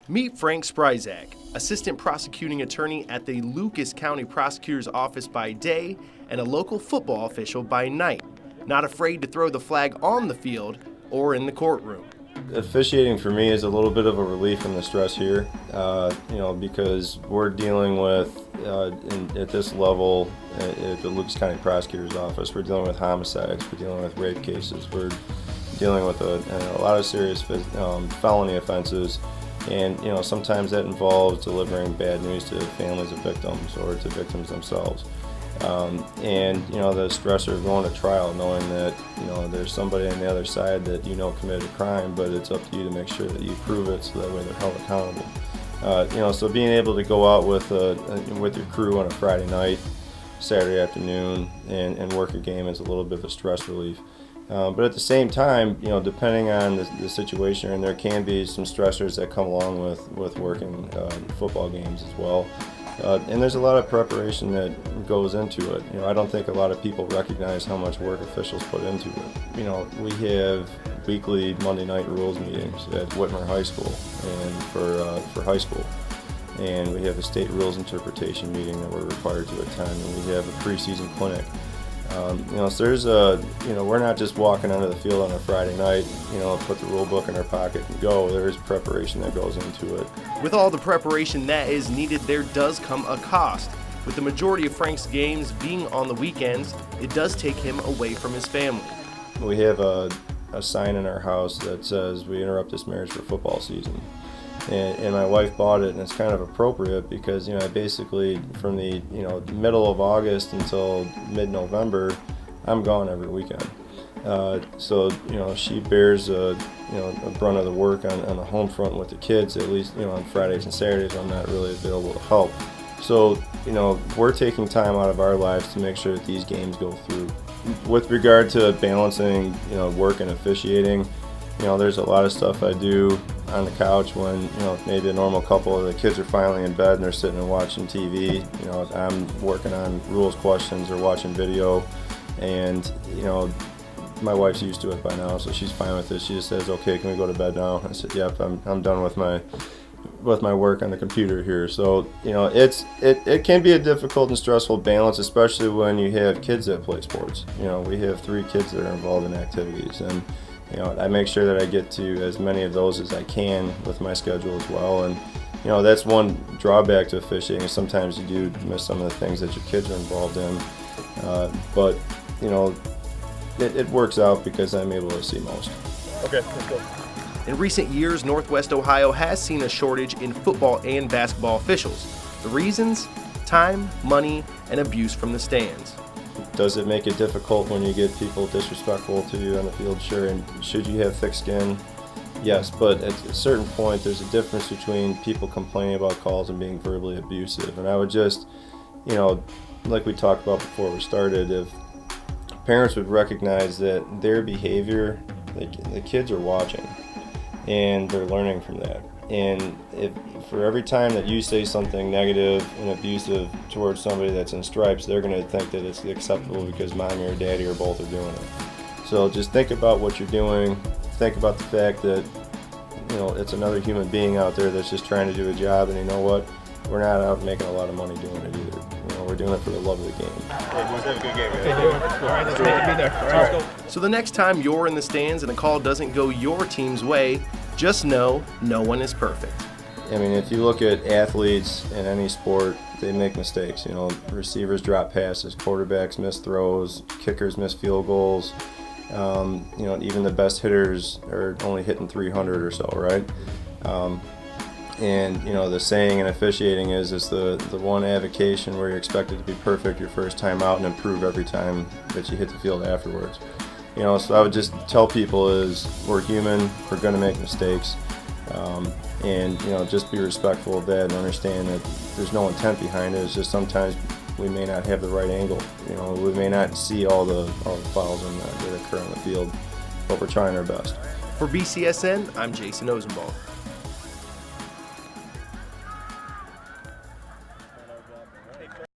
Meet Frank Spryszak, Assistant Prosecuting Attorney at the Lucas County Prosecutor's Office by day and a local football official by night, not afraid to throw the flag on the field or in the courtroom. Officiating for me is a little bit of a relief from the stress here, because we're dealing with, at this level, at the Lucas County Prosecutor's Office, we're dealing with homicides, we're dealing with rape cases, we're dealing with a lot of serious felony offenses. And sometimes that involves delivering bad news to families of victims or to victims themselves. And the stressor of going to trial, knowing that there's somebody on the other side that committed a crime, but it's up to you to make sure that you prove it, so that way they're held accountable. So being able to go out with your crew on a Friday night, Saturday afternoon, and work a game is a little bit of a stress relief. But at the same time, depending on the situation, and there can be some stressors that come along with working football games as well. And there's a lot of preparation that goes into it. I don't think a lot of people recognize how much work officials put into it. We have weekly Monday night rules meetings at Whitmer High School and for high school. And we have a state rules interpretation meeting that we're required to attend, and we have a preseason clinic. So there's we're not just walking onto the field on a Friday night, put the rule book in our pocket and go. There is preparation that goes into it. With all the preparation that is needed, there does come a cost. With the majority of Frank's games being on the weekends, it does take him away from his family. We have a sign in our house that says, "We interrupt this marriage for football season." And my wife bought it, and it's kind of appropriate because basically from the middle of August until mid-November, I'm gone every weekend. So she bears a brunt of the work on the home front with the kids. At least on Fridays and Saturdays, I'm not really available to help. So we're taking time out of our lives to make sure that these games go through. With regard to balancing work and officiating, there's a lot of stuff I do on the couch when maybe a normal couple of the kids are finally in bed and they're sitting and watching TV. I'm working on rules questions or watching video, and my wife's used to it by now, so she's fine with it. She just says, "Okay, can we go to bed now?" I said, "Yep, I'm done with my work on the computer here." So it can be a difficult and stressful balance, especially when you have kids that play sports. We have 3 kids that are involved in activities, and I make sure that I get to as many of those as I can with my schedule as well. And that's one drawback to officiating, is sometimes you do miss some of the things that your kids are involved in. But it works out because I'm able to see most. Okay, let's go. In recent years, Northwest Ohio has seen a shortage in football and basketball officials. The reasons? Time, money, and abuse from the stands. Does it make it difficult when you get people disrespectful to you on the field? Sure. And should you have thick skin? Yes. But at a certain point, there's a difference between people complaining about calls and being verbally abusive. And I would just, like we talked about before we started, if parents would recognize that their behavior, the kids are watching and they're learning from that. And if for every time that you say something negative and abusive towards somebody that's in stripes, they're going to think that it's acceptable because mommy or daddy or both are doing it. So just think about what you're doing. Think about the fact that it's another human being out there that's just trying to do a job, and you know what? We're not out making a lot of money doing it either. We're doing it for the love of the game. Hey, boys, have a good game, guys. All right, let's be there. All right, let's go. So the next time you're in the stands and a call doesn't go your team's way, just know no one is perfect. I mean, if you look at athletes in any sport, they make mistakes. Receivers drop passes, quarterbacks miss throws, kickers miss field goals. Even the best hitters are only hitting 300 or so, right? And the saying in officiating is it's the one avocation where you're expected to be perfect your first time out and improve every time that you hit the field afterwards. So I would just tell people is we're human, we're going to make mistakes, and just be respectful of that and understand that there's no intent behind it. It's just sometimes we may not have the right angle. We may not see all the fouls that occur on the field, but we're trying our best. For BCSN, I'm Jason Ozenball.